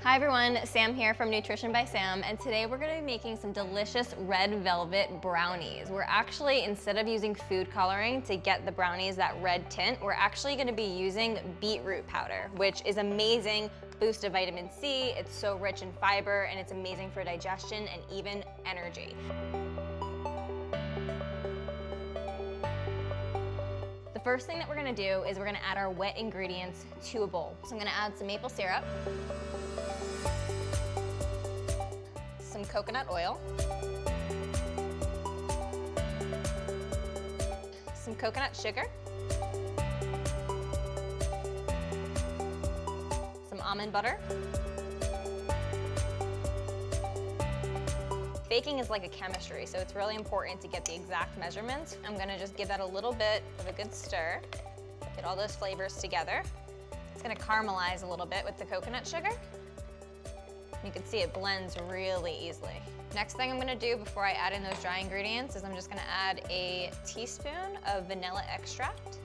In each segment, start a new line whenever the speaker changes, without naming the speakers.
Hi everyone, Sam here from Nutrition by Sam, and today we're going to be making some delicious red velvet brownies. We're actually, instead of using food coloring to get the brownies that red tint, we're actually going to be using beetroot powder, which is amazing boost of vitamin C. It's so rich in fiber and it's amazing for digestion and even energy. The first thing that we're going to do is we're going to add our wet ingredients to a bowl. So I'm going to add some maple syrup, some coconut oil, some coconut sugar, some almond butter. Baking is like a chemistry, so it's really important to get the exact measurements. I'm gonna just give that a little bit of a good stir, get all those flavors together. It's gonna caramelize a little bit with the coconut sugar. You can see it blends really easily. Next thing I'm gonna do before I add in those dry ingredients is I'm just gonna add a teaspoon of vanilla extract.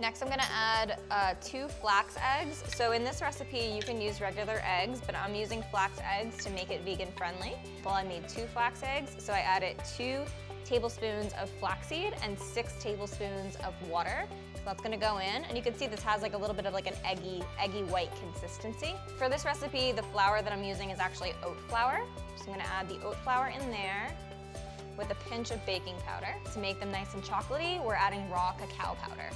Next, I'm gonna add 2 flax eggs. So in this recipe, you can use regular eggs, but I'm using flax eggs to make it vegan friendly. Well, I made 2 flax eggs, so I added 2 tablespoons of flaxseed and 6 tablespoons of water. So that's gonna go in, and you can see this has like a little bit of like an eggy white consistency. For this recipe, the flour that I'm using is actually oat flour. So I'm gonna add the oat flour in there with a pinch of baking powder. To make them nice and chocolatey, we're adding raw cacao powder.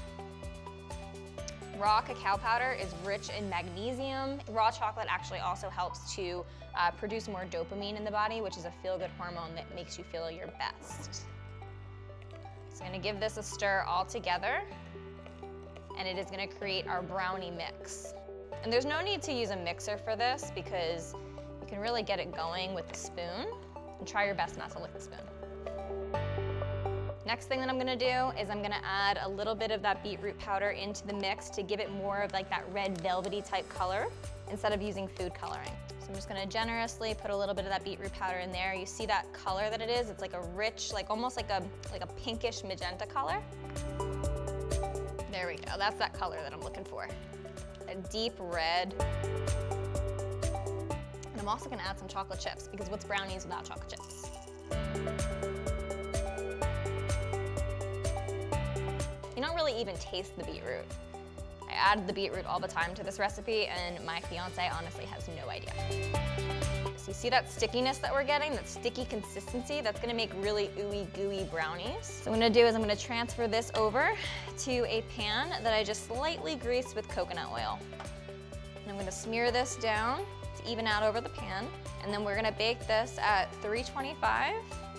Raw cacao powder is rich in magnesium. Raw chocolate actually also helps to produce more dopamine in the body, which is a feel-good hormone that makes you feel your best. So I'm gonna give this a stir all together, and it is gonna create our brownie mix. And there's no need to use a mixer for this because you can really get it going with the spoon, and try your best not to lick the spoon. Next thing that I'm gonna do is I'm gonna add a little bit of that beetroot powder into the mix to give it more of like that red velvety type color instead of using food coloring. So I'm just gonna generously put a little bit of that beetroot powder in there. You see that color that it is? It's like a rich, like almost like a pinkish magenta color. There we go, that's that color that I'm looking for. A deep red. And I'm also gonna add some chocolate chips because what's brownies without chocolate chips? You don't really even taste the beetroot. I add the beetroot all the time to this recipe, and my fiance honestly has no idea. So you see that stickiness that we're getting, that sticky consistency? That's gonna make really ooey gooey brownies. So what I'm gonna do is I'm gonna transfer this over to a pan that I just slightly greased with coconut oil. And I'm gonna smear this down to even out over the pan, and then we're gonna bake this at 325.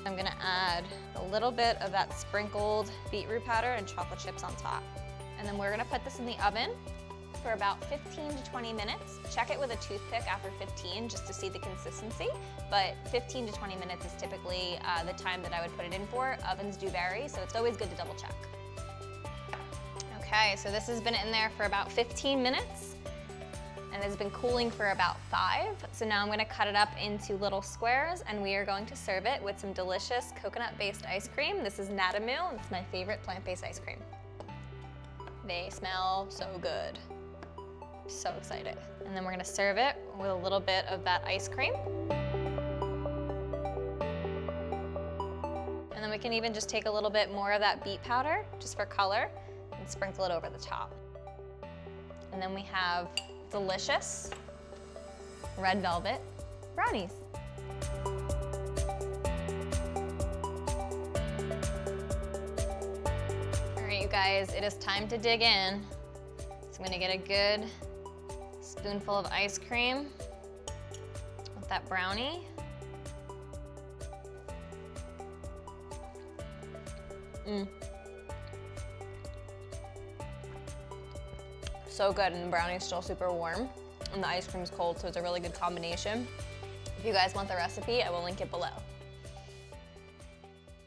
I'm gonna add a little bit of that sprinkled beetroot powder and chocolate chips on top. And then we're gonna put this in the oven for about 15 to 20 minutes. Check it with a toothpick after 15 just to see the consistency, but 15 to 20 minutes is typically the time that I would put it in for. Ovens do vary, so it's always good to double check. Okay, so this has been in there for about 15 minutes. And it's been cooling for about 5. So now I'm gonna cut it up into little squares, and we are going to serve it with some delicious coconut-based ice cream. This is Natamu, it's my favorite plant-based ice cream. They smell so good. So excited. And then we're gonna serve it with a little bit of that ice cream. And then we can even just take a little bit more of that beet powder, just for color, and sprinkle it over the top. And then we have delicious red velvet brownies. All right, you guys, it is time to dig in. So I'm gonna get a good spoonful of ice cream with that brownie. So good, and the brownie's still super warm, and the ice cream's cold, so it's a really good combination. If you guys want the recipe, I will link it below.